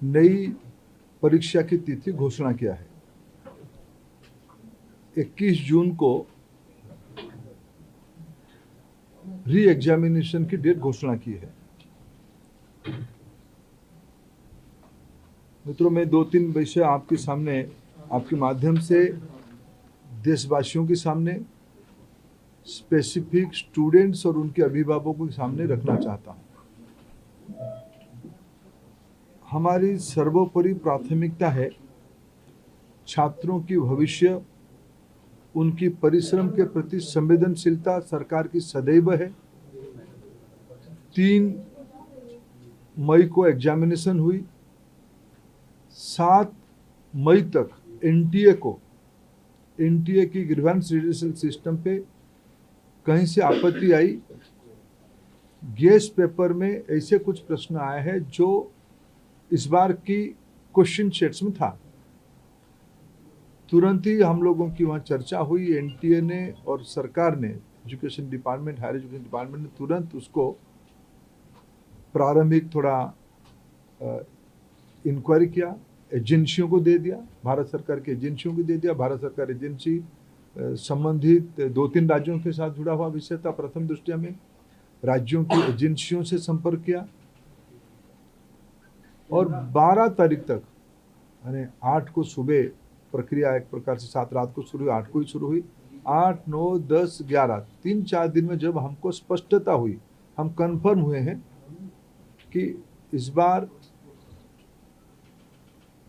नई परीक्षा की तिथि घोषणा किया है। 21 जून को री एग्जामिनेशन की डेट घोषणा की है। मित्रों, मैं 2-3 विषय आपके सामने, आपके माध्यम से देशवासियों के सामने, स्पेसिफिक स्टूडेंट्स और उनके अभिभावकों के सामने रखना चाहता हूं। हमारी सर्वोपरि प्राथमिकता है छात्रों की भविष्य, उनकी परिश्रम के प्रति संवेदनशीलता सरकार की सदैव है। 3 मई को एग्जामिनेशन हुई। 7 मई तक एनटीए की ग्रीवेंस रिड्यूसल सिस्टम पे कहीं से आपत्ति आई। गेस्ट पेपर में ऐसे कुछ प्रश्न आए हैं जो इस बार की क्वेश्चन सेट्स में था। तुरंत ही हम लोगों की वहाँ चर्चा हुई। एनटीए ने और सरकार ने, education department, higher education department ने तुरंत उसको प्रारंभिक थोड़ा इंक्वायरी किया, एजेंसियों को दे दिया, भारत सरकार की एजेंसियों को दे दिया। भारत सरकार एजेंसी संबंधित 2-3 राज्यों के साथ जुड़ा हुआ विषय था। प्रथम दृष्टया में राज्यों की एजेंसियों से संपर्क किया और 12 तारीख तक, यानी 8 को सुबह प्रक्रिया एक प्रकार से 7 रात को शुरू हुई, 8 को ही शुरू हुई। 8, 9, 10, 11 3-4 दिन में जब हमको स्पष्टता हुई, हम कंफर्म हुए हैं कि इस बार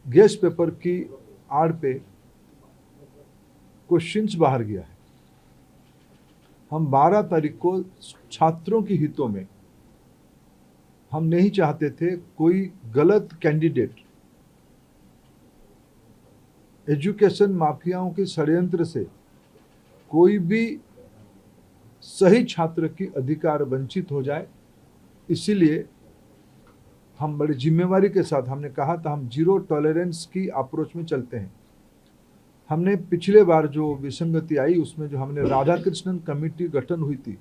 गेस्ट पेपर की आड़ पे क्वेश्चंस बाहर गया है। हम 12 तारीख को छात्रों के हितों में, हम नहीं चाहते थे कोई गलत कैंडिडेट एजुकेशन माफियाओं के षड्यंत्र से कोई भी सही छात्र की अधिकार वंचित हो जाए। इसीलिए हम बड़ी जिम्मेवारी के साथ, हमने कहा था हम जीरो टॉलरेंस की अप्रोच में चलते हैं। हमने पिछले बार जो विसंगति आई उसमें जो हमने राधाकृष्णन कमेटी गठन हुई थी,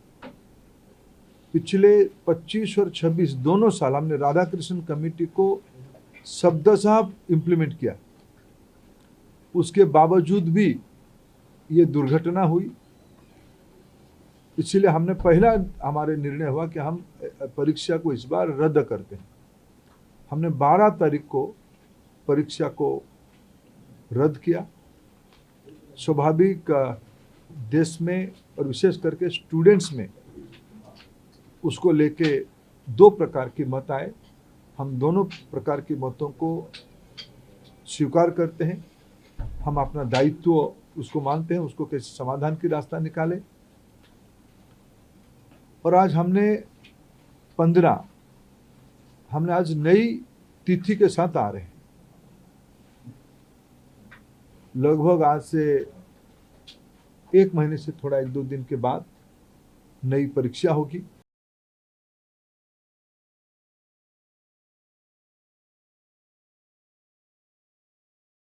पिछले 25 और 26 दोनों साल हमने राधाकृष्णन कमेटी को शब्दशः इम्प्लीमेंट किया। उसके बावजूद भी ये दुर्घटना हुई। इसलिए हमने पहला हमारे निर्णय हुआ कि हम परीक्षा को इस बार रद्द करते हैं। हमने 12 तारीख को परीक्षा को रद्द किया। स्वाभाविक देश में और विशेष करके स्टूडेंट्स में उसको लेके 2 प्रकार के मत आए। हम दोनों प्रकार के मतों को स्वीकार करते हैं। हम अपना दायित्व उसको मानते हैं, उसको कैसे समाधान की रास्ता निकाले। और आज हमने आज नई तिथि के साथ आ रहे हैं। लगभग आज से 1 महीने से थोड़ा 1-2 दिन के बाद नई परीक्षा होगी।